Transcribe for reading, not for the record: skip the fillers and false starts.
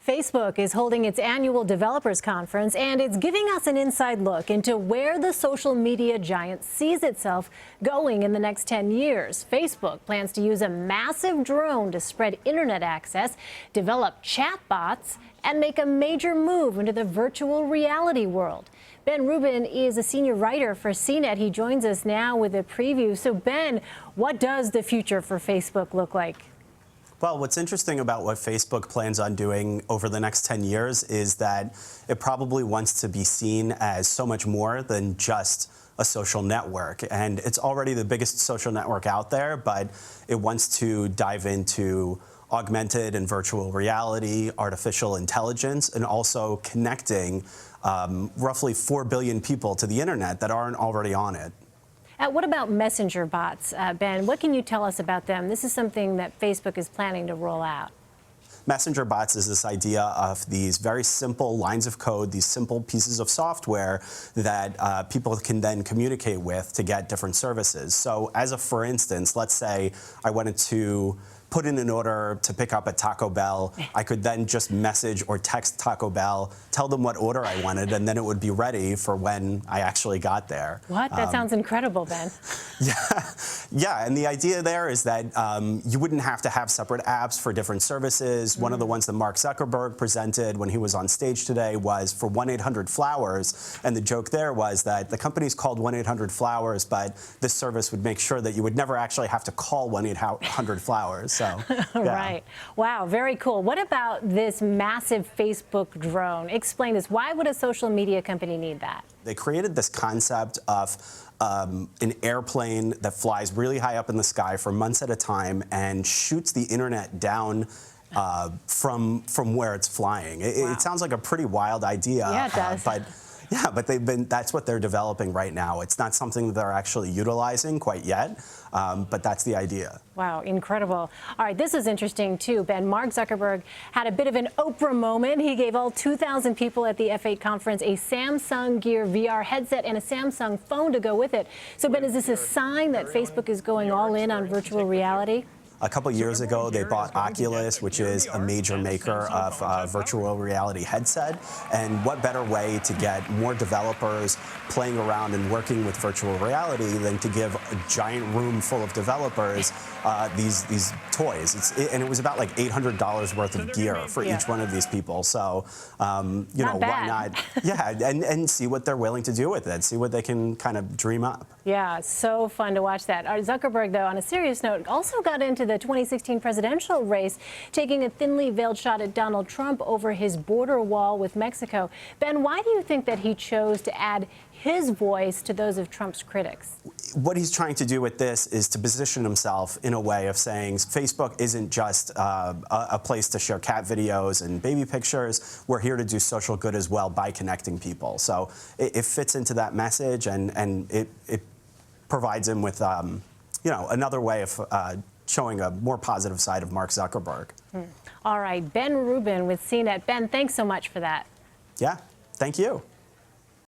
Facebook is holding its annual developers conference, and it's giving us an inside look into where the social media giant sees itself going in the next 10 years. Facebook plans to use a massive drone to spread internet access, develop chatbots, and make a major move into the virtual reality world. Ben Rubin is a senior writer for CNET. He joins us now with a preview. So, Ben, what does the future for Facebook look like? Well, what's interesting about what Facebook plans on doing over the next 10 years is that it probably wants to be seen as so much more than just a social network. And it's already the biggest social network out there, but it wants to dive into augmented and virtual reality, artificial intelligence, and also connecting roughly 4 billion people to the internet that aren't already on it. What about messenger bots, Ben? What can you tell us about them? This is something that Facebook is planning to roll out. Messenger bots is this idea of these very simple lines of code, these simple pieces of software that people can then communicate with to get different services. So for instance, let's say I wanted to put in an order to pick up at Taco Bell. I could then just message or text Taco Bell, tell them what order I wanted, and then it would be ready for when I actually got there. What? That sounds incredible, Ben. Yeah, and the idea there is that you wouldn't have to have separate apps for different services. One of the ones that Mark Zuckerberg presented when he was on stage today was for 1-800-Flowers, and the joke there was that the company's called 1-800-Flowers, but this service would make sure that you would never actually have to call 1-800-Flowers. So, yeah. Right. Wow, very cool. What about this massive Facebook drone? Explain this. Why would a social media company need that? They created this concept of an airplane that flies really high up in the sky for months at a time and shoots the internet down from where it's flying. Wow. It sounds like a pretty wild idea. Yeah, it does. But that's what they're developing right now. It's not something that they're actually utilizing quite yet, but that's the idea. Wow, incredible. All right, this is interesting too, Ben. Mark Zuckerberg had a bit of an Oprah moment. He gave all 2,000 people at the F8 conference a Samsung Gear VR headset and a Samsung phone to go with it. So, Ben, is this a sign that Facebook is going all in on virtual reality? A couple years ago, they bought Oculus, which is a major maker of virtual reality headset. And what better way to get more developers playing around and working with virtual reality than to give a giant room full of developers these toys. And it was about like $800 worth of gear for each one of these people. So, you know, why not? Yeah, and see what they're willing to do with it, see what they can kind of dream up. Yeah, so fun to watch that. Zuckerberg, though, on a serious note, also got into the 2016 presidential race, taking a thinly veiled shot at Donald Trump over his border wall with Mexico. Ben, why do you think that he chose to add his voice to those of Trump's critics? What he's trying to do with this is to position himself in a way of saying Facebook isn't just a place to share cat videos and baby pictures. We're here to do social good as well by connecting people. So it fits into that message, and it provides him with you know, another way of showing a more positive side of Mark Zuckerberg. All right, Ben Rubin with CNET. Ben, thanks so much for that. Yeah, thank you.